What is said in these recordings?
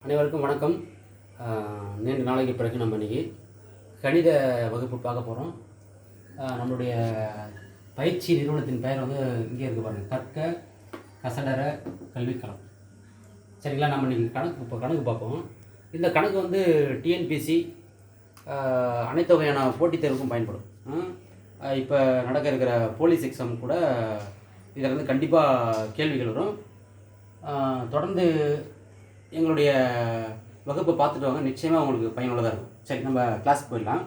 அனைவருக்கும் வணக்கம். நீண்ட நாளைக்கு பிறகு நம்ம இன்றைக்கி கணித வகுப்பு பார்க்க போகிறோம். நம்மளுடைய பயிற்சி நிறுவனத்தின் பெயர் வந்து இங்கே இருக்குது பாருங்கள், கற்க கசடர கல்விக்களம். சரிங்களா? நம்ம இன்றைக்கி கணக்கு பார்ப்போம். இந்த கணக்கு வந்து டிஎன்பிசி அனைத்து வகையான போட்டித் தேர்வுக்கும் பயன்படும். இப்போ நடக்க இருக்கிற போலீஸ் எக்ஸாம் கூட இதில் வந்து கண்டிப்பாக கேள்விகள் வரும். தொடர்ந்து எங்களுடைய வகுப்பை பார்த்துட்டு வாங்க, நிச்சயமாக உங்களுக்கு பயனுள்ளதாக இருக்கும். சரி, நம்ம கிளாஸுக்கு போயிடலாம்.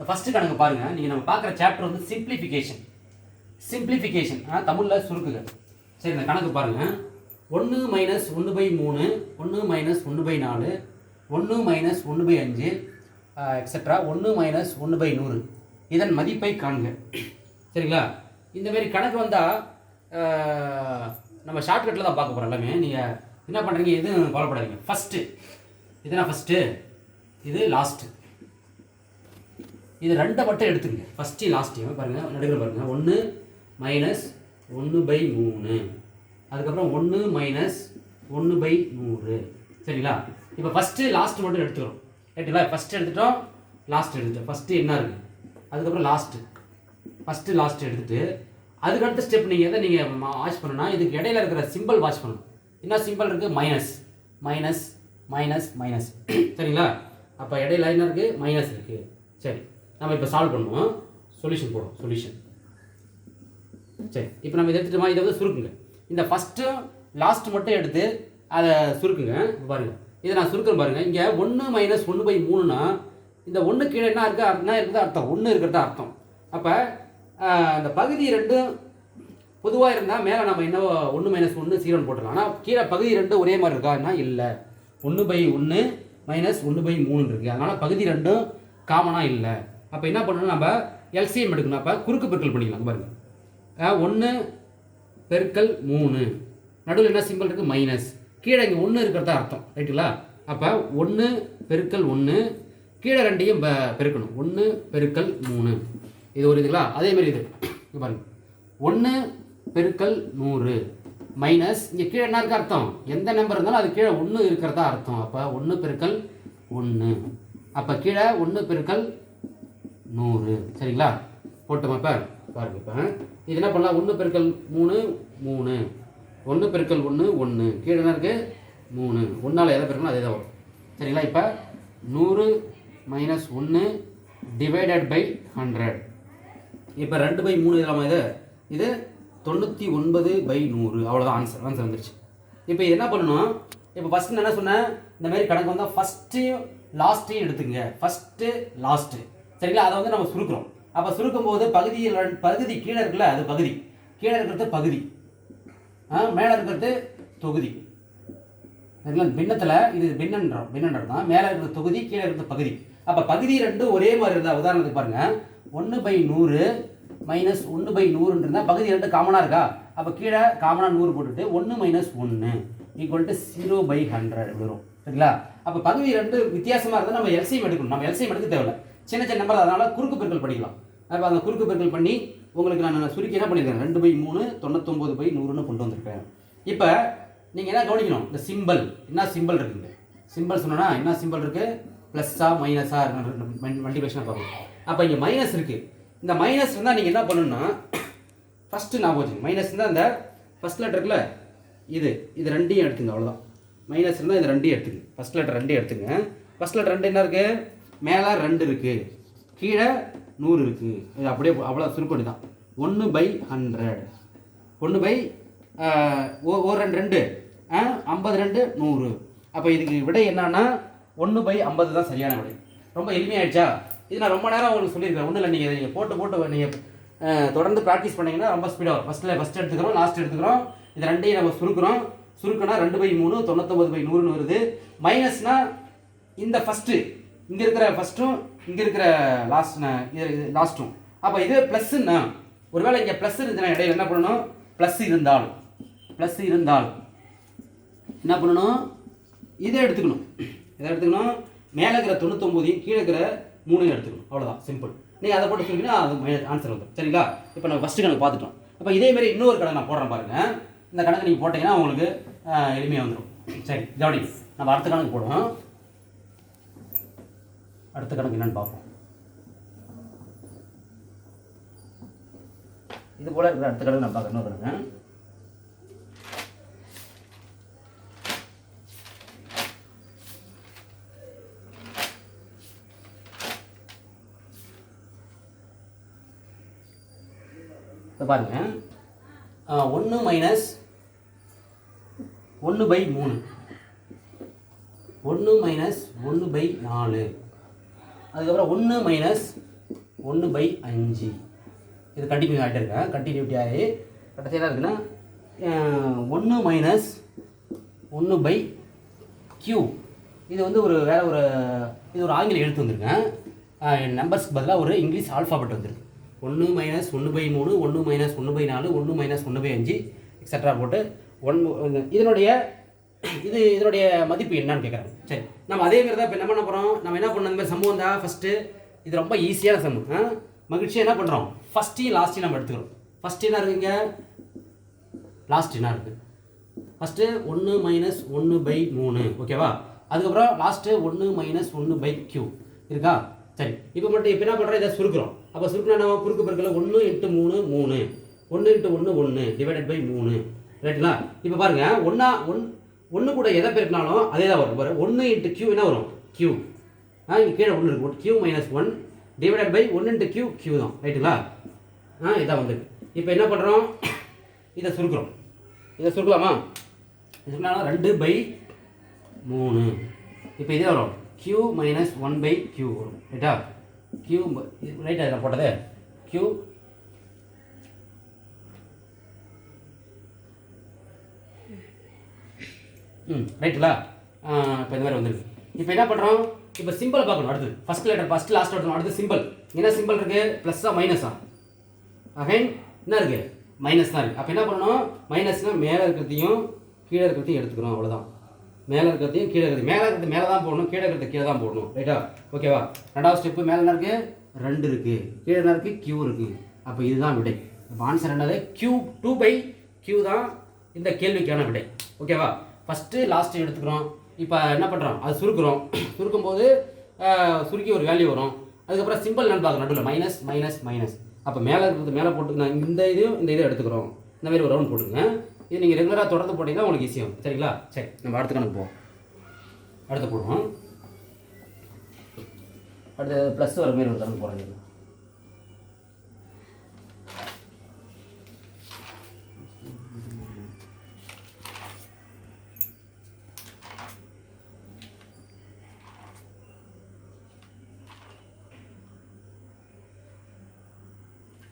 ஃபஸ்ட்டு கணக்கு பாருங்கள். நீங்கள் நம்ம பார்க்குற சாப்டர் வந்து சிம்பிளிஃபிகேஷன் தமிழில் சுருக்குக. சரி, இந்த கணக்கு பாருங்கள். 1 - 1/3, 1 - 1/4, 1 - 1/5 எக்ஸட்ரா 1 - 1/100 இதன் மதிப்பை காண்க. சரிங்களா? இந்தமாரி கணக்கு வந்தால் நம்ம ஷார்ட்கட்டில் தான் பார்க்க போகிறோம். எல்லாமே நீங்கள் என்ன பண்ணுறீங்க, எதுவும் கவலைப்படாதீங்க. ஃபஸ்ட்டு இது லாஸ்ட்டு, இது ரெண்டை மட்டும் எடுத்துக்கங்க. ஃபஸ்ட்டு லாஸ்ட்டு பாருங்கள், நடுவில் பாருங்கள். 1 - 1/3, அதுக்கப்புறம் 1 - 1/100. சரிங்களா? இப்போ ஃபஸ்ட்டு லாஸ்ட்டு மட்டும் எடுத்துக்கிறோம். ரைட்டுங்களா? ஃபஸ்ட்டு எடுத்துட்டோம், லாஸ்ட் எடுத்துட்டோம். ஃபஸ்ட்டு என்ன இருக்குது, அதுக்கப்புறம் ஃபஸ்ட்டு லாஸ்ட்டு எடுத்துகிட்டு அதுக்கு அடுத்த ஸ்டெப் நீங்கள் எதை நீங்கள் வாட்ச் பண்ணணும்னா, இதுக்கு இடையில இருக்கிற சிம்பிள் வாட்ச் பண்ணணும். என்ன சிம்பிள் இருக்குது? மைனஸ். சரிங்களா? அப்போ இடையில என்ன இருக்குது? மைனஸ் இருக்குது. சரி, நம்ம இப்போ சால்வ் பண்ணுவோம். சொல்யூஷன் போடுவோம். சரி, இப்போ நம்ம இதை எடுத்துட்டோமா, இதை வந்து சுருக்குங்க. இந்த ஃபஸ்ட்டு லாஸ்ட்டு மட்டும் எடுத்து அதை சுருக்குங்க. பாருங்கள், இதை நான் சுருக்கிறேன் பாருங்கள். இங்கே 1 - 1/3னா இந்த 1 கீழே என்ன இருக்குது அர்த்தம் 1 இருக்கிறதா அர்த்தம். அப்போ இந்த பகுதி ரெண்டும் பொதுவாக இருந்தால் மேலே நம்ம என்ன 1 - 1 0 போட்டுடலாம். ஆனால் கீழே பகுதி ரெண்டும் ஒரே மாதிரி இருக்கான்னா இல்லை, 1/1 - 1/3 இருக்குது. அதனால் பகுதி ரெண்டும் காமனாக இல்லை. அப்போ என்ன பண்ணணும், நம்ம எல்சிஎம் எடுக்கணும். அப்போ குறுக்கு பெருக்கல் பண்ணிக்கலாம். பாருங்கள், 1 × 3 நடுவில் என்ன சிம்பிள் இருக்குது? மைனஸ். கீழே இங்கே 1 இருக்கிறதா அர்த்தம். ரைட்டுங்களா? அப்போ 1 × 1 கீழே ரெண்டையும் பெருக்கணும். 1 × 3 இது ஒரு இதுங்களா? அதேமாதிரி இது பாருங்கள், 1 × 100 மைனஸ் இங்கே கீழே என்ன இருக்க அர்த்தம், எந்த நம்பர் இருந்தாலும் அது கீழே 1 இருக்கிறதா அர்த்தம். அப்போ 1 × 1, அப்போ கீழே 1 × 100. சரிங்களா? போட்டோமா? இப்போ பாருங்கள், இப்போ இது என்ன பண்ணலாம், 1 × 3 3, 1 × 1 1, கீழே என்ன இருக்குது 3, 1ஆல் எதை பெருக்கணும் அதே தான் வரும். சரிங்களா? இப்போ 100 - 1 / 100. இப்போ 2/3 இல்லாமல் இது 99/100. அவ்வளோதான் ஆன்சர் வந்துருச்சு. இப்போ என்ன பண்ணணும், இப்போ ஃபஸ்ட்டு என்ன சொன்னேன், இந்த மாதிரி கணக்கு வந்தால் ஃபஸ்ட்டையும் லாஸ்ட்டையும் எடுத்துங்க. First last. சரிங்களா? அதை வந்து நம்ம சுருக்கிறோம். அப்போ சுருக்கும் போது பகுதி கீழே இருக்குல்ல, அது பகுதி, கீழே இருக்கிறது பகுதி, மேலே இருக்கிறது தொகுதி. சரிங்களா? பின்னத்தில் இது பின்னன்றது தான். மேலே இருக்கிற தொகுதி, கீழே இருக்கிற பகுதி. அப்போ பகுதி ரெண்டும் ஒரே மாதிரி இருந்தால், உதாரணத்துக்கு பாருங்கள், 1/100 - 1/100 இருந்தால் பகுதி ரெண்டு காமனாக இருக்கா? அப்போ கீழே காமனாக 100 போட்டுட்டு 1 - 1 = 0/100 வரும். சரிங்களா? அப்போ பகுதி ரெண்டு வித்தியாசமாக இருந்தால் நம்ம எல்சிஎம் எடுக்கணும். நம்ம எல்சிஎம் எடுக்க தேவையில்லை, சின்ன நம்பர். அதனால் குறுக்கு பெருக்கல் பண்ணிக்கலாம். அப்போ அந்த குறுக்கு பெருக்கல் பண்ணி உங்களுக்கு நான் சுருக்கி என்ன பண்ணியிருக்கேன், 2/3 99/100ன்னு கொண்டு வந்திருக்கேன். இப்போ நீங்கள் என்ன கவனிக்கணும், இந்த சிம்பிள் என்ன சிம்பிள் இருக்குங்க. சிம்பிள் சொன்னோன்னா என்ன சிம்பிள் இருக்குது, ப்ளஸ்ஸா மைனஸா மல்டிபிகேஷனாக பார்க்கணும். அப்போ இங்கே மைனஸ் இருக்குது. இந்த மைனஸ் இருந்தால் நீங்கள் என்ன பண்ணணும்னா, ஃபஸ்ட்டு ஞாபகம் வச்சுங்க. மைனஸ் இருந்தால் இந்த ஃபஸ்ட் லெட்டர் இருக்குல்ல, இது ரெண்டையும் எடுத்துங்க. அவ்வளோதான். மைனஸ் இருந்தால் இது ரெண்டையும் எடுத்துங்க. ஃபஸ்ட் லெட்டர் ரெண்டையும் எடுத்துங்க. ஃபஸ்ட் லெட்டர் ரெண்டு என்ன இருக்குது, மேலே 2 இருக்குது, கீழே 100 இருக்குது. இது அப்படியே அவ்வளோ சுருக்கொடி தான். 1/100, 1/2 52 100. அப்போ இதுக்கு விடை என்னன்னா 1/50 தான் சரியான விடை. ரொம்ப எளிமையாகிடுச்சா? இது நான் ரொம்ப நேரம் உங்களுக்கு சொல்லியிருக்கேன். ஒன்றும் இல்லை, நீங்கள் போட்டு நீங்கள் தொடர்ந்து ப்ராக்டிஸ் பண்ணிங்கன்னா ரொம்ப ஸ்பீடாக வரும். ஃபஸ்ட்டு எடுத்துக்கிறோம், லாஸ்ட் எடுத்துக்கிறோம். இது ரெண்டையும் நம்ம சுருக்கினா 2/3 99/100ன்னு வருது. மைனஸ்னால் இந்த ஃபஸ்ட்டு இங்கே இருக்கிற ஃபஸ்ட்டும் இங்கே இருக்கிற லாஸ்ட்டும். அப்போ இது ப்ளஸ்ஸுன்னா, ஒருவேளை இங்கே ப்ளஸ் இருந்துச்சுன்னா இடையில என்ன பண்ணணும், ப்ளஸ் இருந்தால் என்ன பண்ணணும், இதை எடுத்துக்கணும். மேலே இருக்கிற 99 கீழே இருக்கிற 3 எடுத்துக்கணும். அவ்வளோதான், சிம்பிள். நீங்கள் அதை போட்டு சொல்லிங்கன்னா அது ஆன்சர் வந்துடும். சரிங்களா? இப்போ நம்ம ஃபஸ்ட்டு கணக்கு பார்த்துட்டோம். அப்போ இதேமாரி இன்னொரு கணக்கு நான் போடுறேன் பாருங்கள். இந்த கணக்கு நீங்கள் போட்டிங்கன்னா உங்களுக்கு எளிமையாக வந்துடும். சரி, கவனிங்க. நம்ம அடுத்த கணக்கு போடுவோம். அடுத்த கணக்கு என்னன்னு பார்ப்போம். இது போல் இருக்கிற அடுத்த கணக்கு நான் பார்க்கணும் கணக்கு. இப்போ பாருங்கள், 1 மைனஸ் 1/3, 1 மைனஸ் 1/4, அதுக்கப்புறம் 1 மைனஸ் 1/5. இது கண்டினியூ ஆகிட்டே இருக்கேன். கண்டினியூட்டி ஆகி கடைசியாக இருக்குன்னா 1 மைனஸ் 1/Q. இது வந்து இது ஒரு ஆங்கில எழுத்து வந்திருக்கேன். நம்பர்ஸ்க்கு பதிலாக ஒரு இங்கிலீஷ் ஆல்ஃபாபெட் வந்திருக்கு. 1 மைனஸ் 1/3, 1 மைனஸ் 1/4, 1 மைனஸ் 1/5 எக்ஸட்ரா போட்டு இதனுடைய மதிப்பு என்னன்னு கேட்குறாங்க. சரி, நம்ம அதே மாதிரி தான் இப்போ என்ன பண்ண போகிறோம். நம்ம என்ன பண்ண இந்த மாதிரி சம்பவம் தான். ஃபஸ்ட்டு இது ரொம்ப ஈஸியான சம்பவம். மகிழ்ச்சியாக என்ன பண்ணுறோம், ஃபஸ்ட்டையும் லாஸ்ட்டையும் நம்ம எடுத்துக்கிறோம். ஃபஸ்ட்டு என்ன இருக்குங்க, லாஸ்ட் என்ன இருக்குது. ஃபஸ்ட்டு 1 மைனஸ் 1/3, ஓகேவா. அதுக்கப்புறம் லாஸ்ட்டு 1 மைனஸ் 1/Q இருக்கா. சரி, இப்போ என்ன பண்ணுறோம், இதை சுருக்கிறோம். அப்போ சுருக்கினா நம்ம குறுக்கு பெருக்கல 1 × 3 3, 1 × 1 1 டிவைடட் பை 3, ரைட்டுங்களா. இப்போ பாருங்கள், ஒன்று கூட எதை பெருக்கினாலும் அதே தான் வரும். 1 × Q என்ன வரும், Q. இங்கே கீழே 1 இருக்கும், Q - 1 divided by 1 × Q, Q தான், ரைட்டுங்களா. இதான் வந்து இப்போ என்ன பண்ணுறோம், இதை சுருக்கிறோம். இதை சுருக்கலாமா, இதுனா 2/3. இப்போ இதே வரும் Q - 1/Q வரும், ரைட்டா. Q ரைட்டா, இதில் போட்டதே Q ரைட்டுங்களா. இப்போ இந்த மாதிரி வந்துருக்கு. இப்போ என்ன பண்ணுறோம், இப்போ சிம்பிளை பார்க்கணும். அடுத்து ஃபஸ்ட் லாஸ்ட் எடுக்கணும். அடுத்து சிம்பிள் என்ன சிம்பிள் இருக்குது, ப்ளஸ்ஸா மைனஸா. அகைன் என்ன இருக்குது, மைனஸ் தான் இருக்குது. அப்போ என்ன பண்ணணும், மைனஸ்னால் மேலே இருக்கிறதையும் கீழே இருக்கிறதையும் எடுத்துக்கணும், அவ்வளோதான். மேலே இருக்கிறதையும் கீழே இருக்கிறது, மேலே இருக்கிறது மேலே தான் போடணும், கீழே இருக்கிறது கீழே தான் போடணும், ரைட்டா. ஓகேவா. ரெண்டாவது ஸ்டெப்பு, மேலே என்ன இருக்குது, 2 இருக்குது, கீழே என்ன இருக்குது, Q இருக்குது. அப்போ இதுதான் விடை. இப்போ ஆன்சர் என்னது, Q 2/Q தான் இந்த கேள்விக்கான விடை, ஓகேவா. ஃபஸ்ட்டு லாஸ்ட்டு எடுத்துக்கிறோம். இப்போ என்ன பண்ணுறோம், அது சுருக்கிறோம். சுருக்கும்போது சுருக்கி ஒரு வேல்யூ வரும். அதுக்கப்புறம் சிம்பிள் என்னன்னு பார்க்கணும், நடுவில் மைனஸ் மைனஸ் மைனஸ். அப்போ மேலே இருக்கிறது மேலே போட்டுக்கணும். இந்த இதை எடுத்துக்கிறோம். இந்த மாதிரி ஒரு ரவுண்ட் போட்டுங்க. இது நீங்கள் ரெகுலராக தொடர்ந்து போட்டிங்கன்னா உங்களுக்கு ஈஸியாகும், சரிங்களா. சரி, நம்ம அடுத்த கணக்கு போவோம். அடுத்து போடுவோம். அடுத்து ப்ளஸ் வர மாரி ஒரு கணக்கு போடுறீங்க.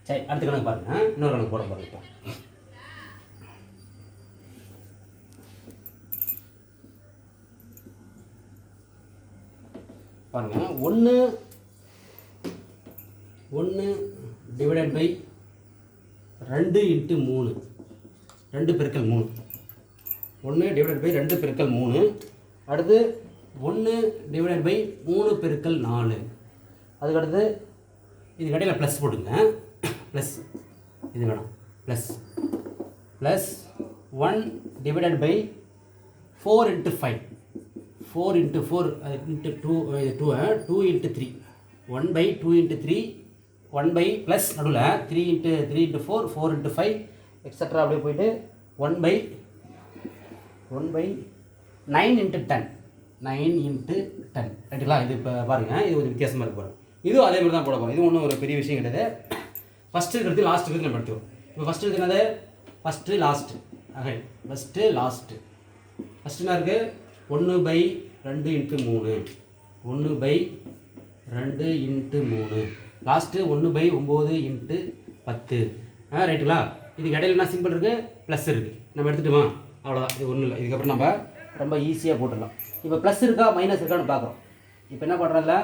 சரி, அடுத்த கணக்கு பாருங்க. இன்னொரு கணக்கு போட பாருங்க. பாருங்க, 1 டிவைடட் பை 2 × 3, 2 × 3, 1 டிவைடட் பை 2 × 3. அடுத்து 1 டிவைடட் பை 3 × 4. அதுக்கடுத்து இது கடையில் ப்ளஸ் போட்டுங்க. ப்ளஸ் இது வேணும், ப்ளஸ் 1 டிவைடட் பை 4 × 5, 4 × 4 × 2 2 × 3, 1/2 × 3, 1 ப்ளஸ் நடுவில் 3 × 3 × 4, 4 × 5 எக்ஸட்ரா அப்படியே போயிட்டு 1/9 × 10, 9 × 10, ரைட்டுங்களா. இது இப்போ பாருங்கள், இது ஒரு வித்தியாசமாக இருக்கு பாருங்கள். இதுவும் அதே மாதிரி தான் போட போகிறோம். இது ஒன்றும் ஒரு பெரிய விஷயம் கிடையாது. ஃபஸ்ட்டு இருக்கிறது லாஸ்ட் இருக்கிறது நம்ம எடுத்துவோம். இப்போ ஃபஸ்ட்டு இருக்குது என்னது, ஃபஸ்ட்டு லாஸ்ட்டு. ஃபஸ்ட்டு லாஸ்ட்டு என்ன இருக்குது, 1/2 × 3, 1/2 × 3, லாஸ்ட்டு 1/9 × 10, ரைட்டுங்களா. இதுக்கு இடையில என்ன சிம்பிள் இருக்குது, ப்ளஸ் இருக்குது. நம்ம எடுத்துட்டோமா, அவ்வளோதான். இது ஒன்றும் இல்லை. இதுக்கப்புறம் நம்ம ரொம்ப ஈஸியாக போட்டுடலாம். இப்போ ப்ளஸ் இருக்கா மைனஸ் இருக்கான்னு பார்க்குறோம். இப்போ என்ன பண்ணுறதில்ல,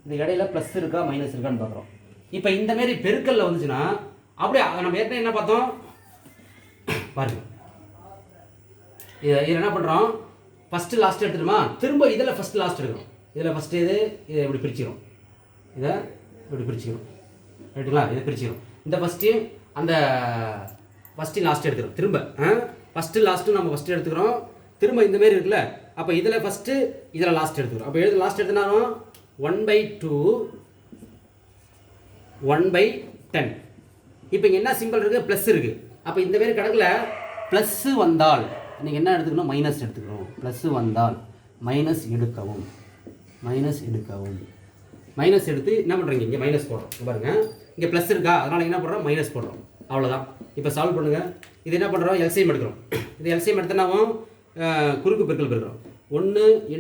இது இடையில ப்ளஸ் இருக்கா மைனஸ் இருக்கான்னு பார்க்குறோம். இப்போ இந்தமாரி பெருக்கல்ல வந்துச்சுன்னா அப்படியே நம்ம ஏற்கனவே என்ன பார்த்தோம் பாருங்க. இதில் என்ன பண்ணுறோம், ஃபஸ்ட்டு லாஸ்ட்டு எடுத்துட்டோமா, திரும்ப இதில் ஃபஸ்ட்டு லாஸ்ட் எடுக்கிறோம். இதில் ஃபஸ்ட்டு இதை இப்படி பிரிச்சுக்கிறோம், இதை இப்படி பிரிச்சுக்கிறோம், ரைட்டுங்களா. இதை பிரிச்சுக்கிறோம். இந்த ஃபஸ்ட்டையும் அந்த ஃபஸ்ட்டு லாஸ்ட்டு எடுத்துக்கிறோம். திரும்ப ஃபஸ்ட்டு லாஸ்ட்டு நம்ம ஃபஸ்ட்டு எடுத்துக்கிறோம். திரும்ப இந்தமாரி இருக்குல்ல, அப்போ இதில் ஃபஸ்ட்டு இதில் லாஸ்ட் எடுத்துக்கிறோம். அப்போ எழுது லாஸ்ட் எடுத்துனாலும் 1/2 1/10. இப்போ இங்கே என்ன சிம்பிள் இருக்குது? ப்ளஸ் இருக்குது. அப்போ இந்த மாதிரி கணக்கில் ப்ளஸ்ஸு வந்தால் நீங்கள் என்ன எடுத்துக்கணும்? மைனஸ் எடுத்துக்கணும். ப்ளஸ்ஸு வந்தால் மைனஸ் எடுக்கவும். மைனஸ் எடுத்து என்ன பண்ணுறீங்க? இங்கே மைனஸ் போடுறோம். பாருங்கள், இங்கே ப்ளஸ் இருக்கா, அதனால் என்ன பண்ணுறோம்? மைனஸ் போடுறோம். அவ்வளோதான். இப்போ சால்வ் பண்ணுங்கள். இது என்ன பண்ணுறோம்? எல்சிஎம் எடுக்கிறோம். இது எல்சிஎம் எடுத்தனாவும் குறுக்கு பெருக்கல் பெருக்கிறோம். 1 ×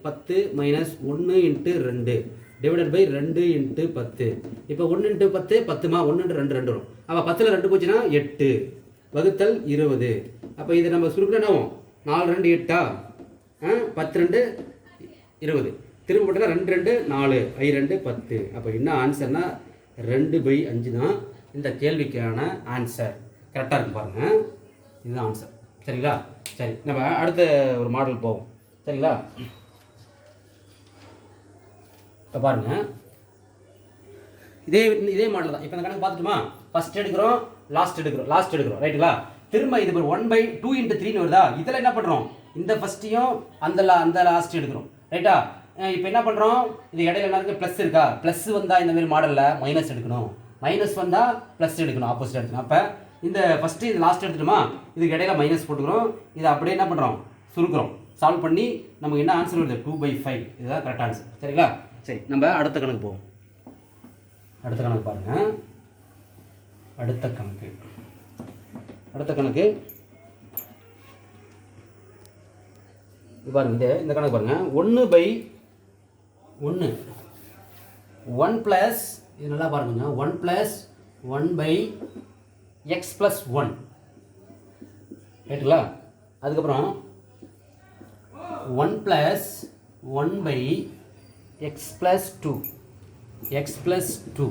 10 மைனஸ் 1 × 2 டிவைடட் பை 2 × 10. இப்போ 1 × 10 10மா, 1 × 2 2 வரும். அப்போ 10ல் 2 போச்சுன்னா 8 வகுத்தல் 20. அப்போ இது நம்ம சுருக்கினா என்ன ஆகும்? 4 2 8 10 2 20. திரும்ப போட்டோன்னா 2 2 4 5 2 10. அப்போ என்ன ஆன்சர்னா 2/5 தான் இந்த கேள்விக்கான ஆன்சர். கரெக்டாக இருக்கு பாருங்கள். இதுதான் ஆன்சர். சரிங்களா? சரி, நம்ம அடுத்த ஒரு மாடல் போவோம். சரிங்களா? இப்போ பாருங்கள், இதே மாடல் தான். இப்போ இந்த கணக்கு பார்த்துட்டுமா? ஃபஸ்ட் எடுக்கிறோம், லாஸ்ட் எடுக்கிறோம். ரைட்டுங்களா? திரும்ப இது 1/2 × 3 வருதா? இதில் என்ன பண்ணுறோம்? இந்த ஃபஸ்ட்டையும் அந்த லாஸ்ட் எடுக்கிறோம். ரைட்டா? இப்போ என்ன பண்ணுறோம்? இது இடையில எல்லாருக்கும் ப்ளஸ் இருக்கா? ப்ளஸ் வந்தால் இந்த மாதிரி மாடலில் மைனஸ் எடுக்கணும். மைனஸ் வந்தால் ப்ளஸ் எடுக்கணும். ஆப்போசிட் எடுக்கணும். அப்போ இந்த ஃபஸ்ட்டு இது லாஸ்ட் எடுத்துட்டோமா? இதுக்கு இடையில மைனஸ் போட்டுக்கிறோம். இதை அப்படியே என்ன பண்ணுறோம்? சுருக்கிறோம். சால்வ் பண்ணி நமக்கு என்ன ஆன்சர் வருது? 2/5. இதுதான் கரெக்ட் ஆன்சர். சரிங்களா? சரி, நம்ம அடுத்த கணக்கு போவோம். அடுத்த கணக்கு பாருங்கள். அடுத்த கணக்கு பாருங்க. இந்த கணக்கு பாருங்கள். 1/1 1 + இது நல்லா பாருங்க. 1 + 1/x + 1 ரைட்டுங்களா? அதுக்கப்புறம் 1 + 1/x + 2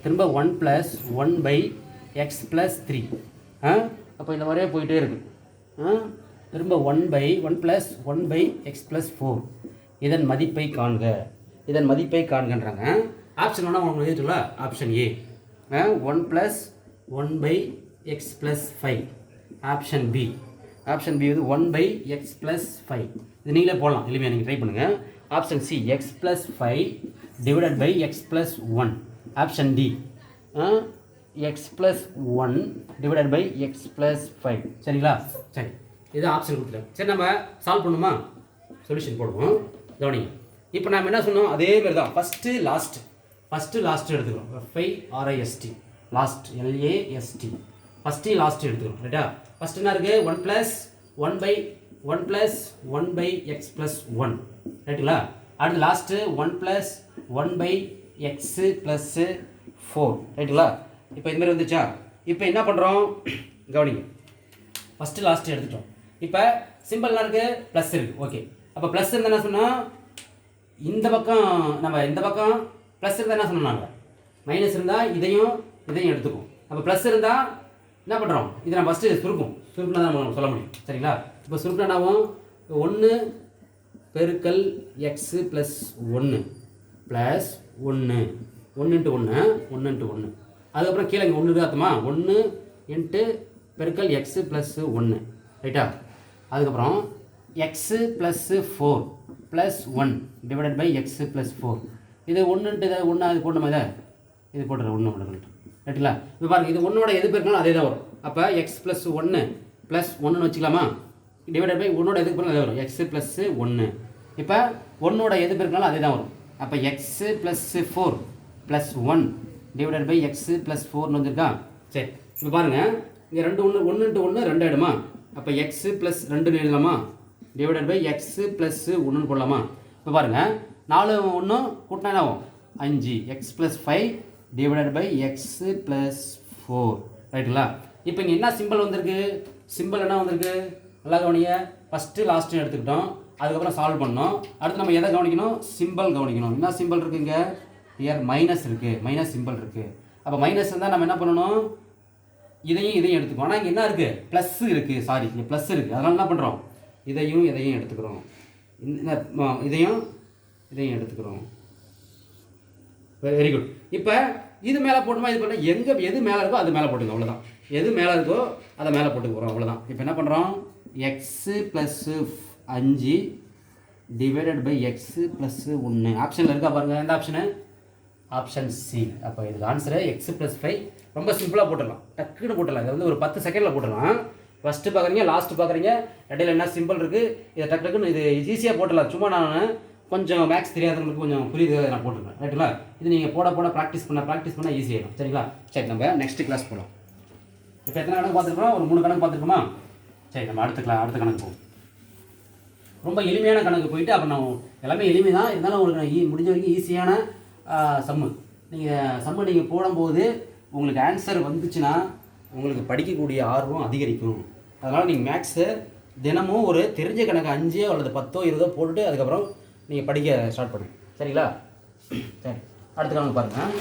திரும்ப 1 + 1/x + 3. அப்போ இந்த மாதிரியே போயிட்டே இருக்கு. திரும்ப 1 + 1/x + 4. இதன் மதிப்பை காண்கன்றாங்க. ஆப்ஷன் ஒன்றா உங்களுக்கு எழுதிட்டுங்களா? Option A 1 + 1/x + 5. Option B வந்து 1/x + 5. இது நீங்களே போடலாம், எளிமையாக நீங்கள் ட்ரை பண்ணுங்கள். Option C x + 5 divided by x + 1. Option D x + 1 divided by x + 5. சரிங்களா? சரி, இது ஆப்ஷன் கொடுத்துருக்கேன். சரி, நம்ம சால்வ் பண்ணுமா? சொல்யூஷன் போடுவோம். கவனிங்க. இப்போ நம்ம என்ன சொன்னோம்? அதே மாதிரி தான். ஃபஸ்ட்டு லாஸ்ட் எடுத்துக்கிறோம். FIRST last LAST. First last எடுத்துக்கிறோம். ரைட்டா? ஃபஸ்ட்டு என்ன இருக்குது? 1 + 1/x + 1. ரைட்டுங்களா? அடுத்து லாஸ்ட்டு 1 + 1/x + 4. ரைட்டுங்களா? இப்போ இதுமாதிரி வந்துச்சா? இப்போ என்ன பண்ணுறோம்? கவனிங்க. ஃபஸ்ட்டு லாஸ்ட்டு எடுத்துட்டோம். இப்போ சிம்பிள்லாம் இருக்குது, ப்ளஸ் இருக்குது. ஓகே, அப்போ ப்ளஸ் இருந்தால் என்ன சொன்னால் இந்த பக்கம் ப்ளஸ் இருந்தால் என்ன சொன்னாங்க? மைனஸ் இருந்தால் இதையும் எடுத்துக்கும். அப்போ ப்ளஸ் இருந்தால் என்ன பண்ணுறோம்? இதை நம்ம ஃபஸ்ட்டு சுருக்குனா தான் நம்ம சொல்ல முடியும். சரிங்களா? இப்போ சுருக்குனாவும் 1 பெருக்கல் x + 1 ப்ளஸ் 1 × 1. அதுக்கப்புறம் கீழே இங்கே 1 இருக்காத்துமா? 1 × பெருக்கல் x + 1. ரைட்டா? அதுக்கப்புறம் x + 4 + 1 டிவைடட் பை x + 4. இது 1 × 1 அது போடணுமா? இது போட்டுறேன். 1 பண்ணிட்டு ரைட்டுங்களா? இப்போ பாருங்கள், இது 1ஓட எது பெருக்கணும் அதே தான் வரும். அப்போ x + 1 + 1ன்னு வச்சுக்கலாமா? டிவைடட் பை 1ஓட எது பெருக்கணும் அதே வரும். x + 1. இப்போ 1ஓட எது பெருக்கணும் அதே தான் வரும். அப்போ x + 4 + 1 டிவைடட் பை x + 4ன்னு வந்துருக்கா? சரி, இப்போ பாருங்கள், இங்கே 1 × 1 2 ஆகிடுமா? அப்போ x + 2 எழுதலாமா? டிவைடட் பை x + 1ன்னு போடலாமா? இப்போ பாருங்கள், 4 1 கூட்டினா என்ன ஆகும்? 5. x + 5 divided by x + 4. ரைட்டுங்களா? இப்போ இங்கே என்ன சிம்பிள் வந்திருக்கு? சிம்பிள் என்ன வந்திருக்கு? நல்லா கவனிங்க. ஃபஸ்ட்டு லாஸ்ட்டு எடுத்துக்கிட்டோம். அதுக்கப்புறம் சால்வ் பண்ணோம். அடுத்து நம்ம எதை கவனிக்கணும்? சிம்பிள் கவனிக்கணும். என்ன சிம்பிள் இருக்குங்க? ஹியர் மைனஸ் இருக்குது. மைனஸ் சிம்பிள் இருக்குது. அப்போ மைனஸ் இருந்தால் நம்ம என்ன பண்ணணும்? இதையும் எடுத்துக்கோம். ஆனால் இங்கே என்ன இருக்குது? ப்ளஸ் இருக்குது. சாரி, இங்கே ப்ளஸ் இருக்குது. அதனால் என்ன பண்ணுறோம்? இதையும் எடுத்துக்கிறோம். இதையும் எடுத்துக்கிறோம். Very good. இப்போ இது மேலே போட்டுமா? இது பண்ணால் எது மேலே இருக்கோ அது மேலே போட்டுங்க. அவ்வளோதான். எது மேலே இருக்கோ அதை மேலே போட்டுக்க போகிறோம். அவ்வளோதான். இப்போ என்ன பண்ணுறோம்? x + 5 divided by X plus 1. ஆப்ஷனில் இருக்கா பாருங்கள், எந்த ஆப்ஷனு? Option C. அப்போ இதுக்கு ஆன்சரு எக்ஸ் ப்ளஸ் 5. ரொம்ப சிம்பிளாக போட்டுடலாம், டக்குன்னு போட்டுடலாம். இது வந்து ஒரு 10 செகண்டில் போட்டுடலாம். ஃபஸ்ட்டு பார்க்குறீங்க, லாஸ்ட்டு பார்க்குறீங்க, இடையில என்ன சிம்பிள் இருக்குது, இதை டக்குன்னு இது ஈஸியாக போட்டுடலாம். சும்மா நான் கொஞ்சம் மேக்ஸ் தெரியாதவங்களுக்கு கொஞ்சம் புரியுது நான் போட்டுருக்கேன், ரைட்டுங்களா? இது நீங்கள் போட ப்ராக்டிஸ் பண்ணால் ஈஸியாகிடும், சரிங்களா? சரி, நம்ம நெக்ஸ்ட் கிளாஸ் போகலாம். இப்போ எத்தனை கணக்கு பார்த்துருக்கோம்? ஒரு 3 கணக்கு பார்த்துருக்கோமா? சரி, நம்ம அடுத்த கணக்கு போவோம். ரொம்ப எளிமையான கணக்கு போயிட்டு அப்புறம் நான் எல்லாமே எளிமை தான், இருந்தாலும் உங்களுக்கு நான் முடிஞ்ச வரைக்கும் ஈஸியான சம்மு நீங்கள் போடும்போது உங்களுக்கு ஆன்சர் வந்துச்சுன்னா உங்களுக்கு படிக்கக்கூடிய ஆர்வம் அதிகரிக்கும். அதனால் நீங்கள் மேக்ஸை தினமும் ஒரு தெரிஞ்ச கணக்கு 5 அல்லது 10 20 போட்டுட்டு அதுக்கப்புறம் நீங்கள் படிக்க ஸ்டார்ட் பண்ணுங்க, சரிங்களா? சரி, அடுத்த கணக்கு பாருங்கள்.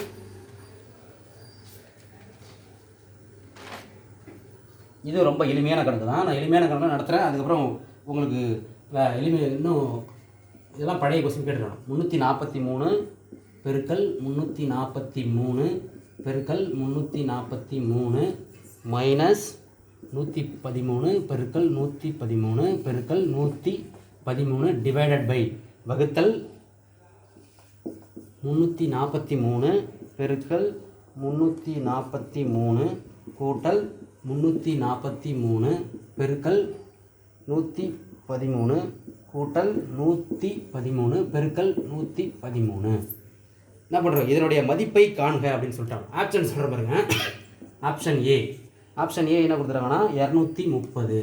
இது ரொம்ப எளிமையான கணக்கு தான். நான் எளிமையான கணக்கு நடத்துகிறேன், அதுக்கப்புறம் உங்களுக்கு இன்னும் இதெல்லாம் பழைய கொஸ்டின் கேட்டுருக்கணும். 343 பெருக்கல் 343 பெருக்கல் 343 மைனஸ் 113 பெருக்கல் 113 பெருக்கல் 113 டிவைடட் பை வகுத்தல் 343 பெருக்கல் 343 கூட்டல் 343 பெருக்கல் 113 கூட்டல் 113 பெருக்கல் 113. என்ன பண்ணுறோம்? இதனுடைய மதிப்பை காண்க அப்படின்னு சொல்லிட்டாங்க. ஆப்ஷன் சொல்கிற பாருங்க. ஆப்ஷன் ஏ என்ன கொடுத்துருக்காங்கன்னா 230.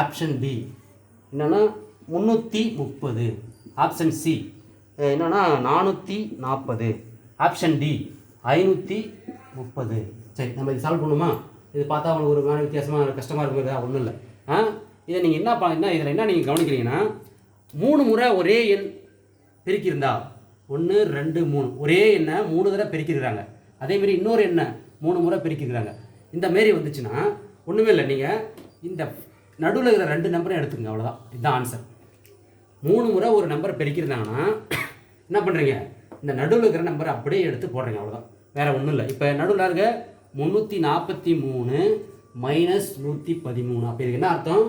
ஆப்ஷன் பி என்னென்னா 330. ஆப்ஷன் சி என்னென்னா 440. Option D 530. சரி, நம்ம இது சால்வ் பண்ணுமா? இது பார்த்தா அவங்களுக்கு ஒரு மாதிரி வித்தியாசமாக கஷ்டமாக இருக்கிறதா? ஒன்றும் இல்லை. இதை நீங்கள் என்ன இதில் என்ன நீங்கள் கவனிக்கிறீங்கன்னா, 3 முறை ஒரே எண் பெருக்கியிருந்தா 1 2 3 ஒரே எண்ணை 3 தடவை பெருக்கிருக்கிறாங்க. அதேமாரி இன்னொரு எண்ணை 3 முறை பெருக்கிருக்கிறாங்க. இந்த மாரி வந்துச்சுன்னா ஒன்றுமே இல்லை, நீங்கள் இந்த நடுவில் இருக்கிற 2 நம்பரையும் எடுத்துக்கங்க, அவ்வளோதான். இதுதான் ஆன்சர். 3 முறை ஒரு நம்பரை பெருக்கியிருந்தாங்கன்னா என்ன பண்ணுறீங்க? இந்த நடுவில் இருக்கிற நம்பரை அப்படியே எடுத்து போடுறீங்க, அவ்வளோதான், வேறு ஒன்றும் இல்லை. இப்போ நடுவில் இருக்க 343 மைனஸ் 113. அப்போ இதுக்கு என்ன அர்த்தம்?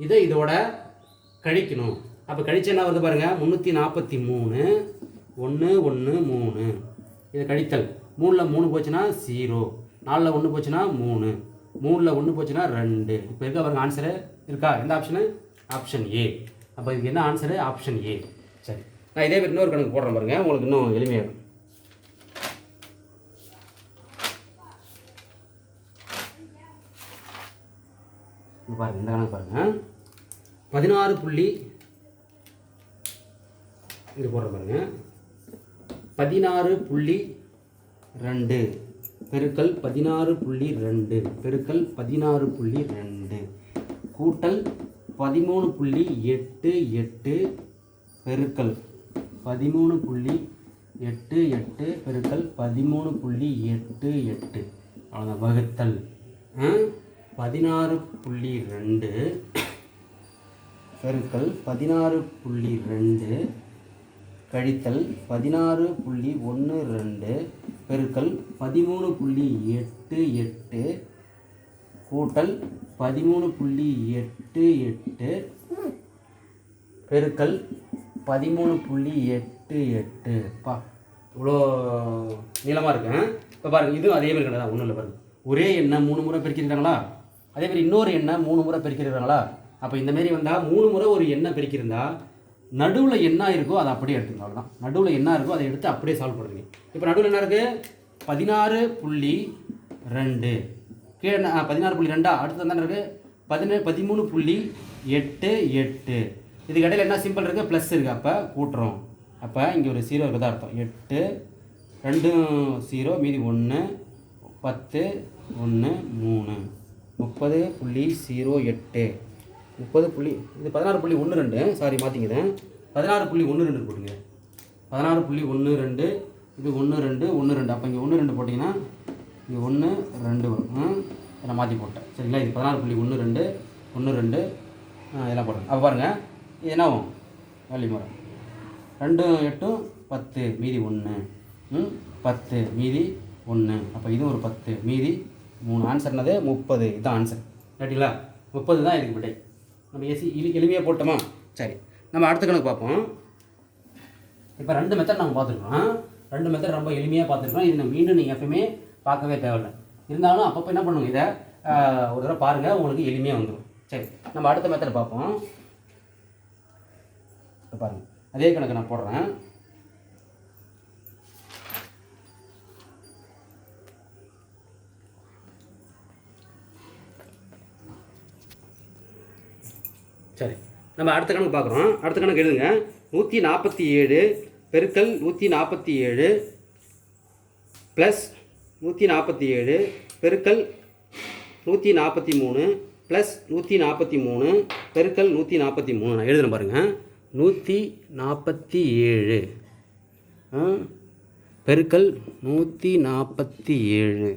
இதை இதோட கழிக்கணும். அப்போ கழிச்சு என்ன வருது பாருங்கள், 343 1 1 3. இது கழித்தல் 3ல் 3 போச்சுன்னா 0, 4ல் 1 போச்சுன்னா 3, 3ல் 1 போச்சுன்னா 2. இப்போ இருக்கா பாருங்கள், ஆன்சரு இருக்கா? எந்த ஆப்ஷனு? Option A. அப்போ இதுக்கு என்ன ஆன்சரு? Option A. சரி, நான் இதே மாதிரி இன்னொரு கணக்கு போடுறேன் பாருங்கள், உங்களுக்கு இன்னும் எளிமையாகும். பாருங்கள், இந்த கணக்கு பாருங்கள். 16 புள்ளி இங்கே போடுற பாருங்க. 16.2 பெருக்கல் 16.2 பெருக்கல் 16.2 கூட்டல் 13.88 பெருக்கல் 13.88 பெருக்கல் 13.88 அவ்வளோதான், வகுத்தல் 16.2 பெருக்கல் 16.2 கழித்தல் 16.12 பெருக்கல் 13.88 கூட்டல் 13.88 பெருக்கல் 13.88. பா, இவ்வளோ நீளமாக இருக்கு. இப்போ பாருங்கள், இதுவும் அதே மாதிரி கிடையாது, ஒன்றும் இல்லை. பாருங்கள், ஒரே எண்ணை 3 முறை பெருக்கிருக்காங்களா, அதேமாதிரி இன்னொரு எண்ணை 3 முறை பெருக்கிருக்காங்களா. அப்போ இந்தமாரி வந்தால் 3 முறை ஒரு எண்ணை பெருக்கியிருந்தா நடுவில் என்ன இருக்கோ அதை அப்படியே எடுத்துக்கணும், அவ்வளோதான். நடுவில் என்ன இருக்கோ அதை எடுத்து அப்படியே சால்வ் பண்ணுறீங்க. இப்போ நடுவில் என்ன இருக்குது? 16.2 கீழே 16.2. அடுத்து என்ன இருக்குது? 13.88. இதுக்கு இடையில என்ன சிம்பிள் இருக்குது? ப்ளஸ் இருக்குது. அப்போ கூட்டுறோம். அப்போ இங்கே ஒரு 0 இருக்குதா அர்த்தம். 8 2 0 மீதி 1 10 1 3 30.08 30. இது 16.12. சாரி, மாற்றிக்கிறேன். 16.12 போட்டுங்க. 16.12. இது 1 2 1 2. அப்போ இங்கே 1 2 போட்டிங்கன்னா இங்கே 1 2 வரும். நான் மாற்றி போட்டேன், சரிங்களா? இது 16.12 1 2 இதெல்லாம் போடுறேன். அப்போ பாருங்கள், இது என்ன ஆகும்? வேல்யூ முறை 2 8 10 மீதி 1 10 மீதி 1. அப்போ இது ஒரு 10 மீதி 3. ஆன்சர் என்னது? 30. இதுதான் ஆன்சர், ரைட்டுங்களா? 30 தான் இதுக்கு விடை. நம்ம எளிமையாக போட்டோமா? சரி, நம்ம அடுத்த கணக்கு பார்ப்போம். இப்போ 2 மெத்தட் நம்ம பார்த்துருக்கோம். 2 மெத்தட் ரொம்ப எளிமையாக பார்த்துருக்கோம். இது மீண்டும் நீங்கள் எப்பவுமே பார்க்கவே தேவையில்லை. இருந்தாலும் அப்பப்போ என்ன பண்ணுங்க, இதை ஒரு தடவை பாருங்கள், உங்களுக்கு எளிமையாக வந்துடும். சரி, நம்ம அடுத்த மெத்தட் பார்ப்போம். இப்போ பாருங்கள், அதே கணக்கு நான் போடுறேன். சரி, நம்ம அடுத்த கணக்கு பார்க்குறோம். அடுத்த கணக்கு எழுதுங்க. 147 பெருக்கல் 147 ப்ளஸ் 147 பெருக்கல் 143 ப்ளஸ் 143 பெருக்கல் 143. நான் எழுதுகிறேன் பாருங்கள். 147 பெருக்கல் 147,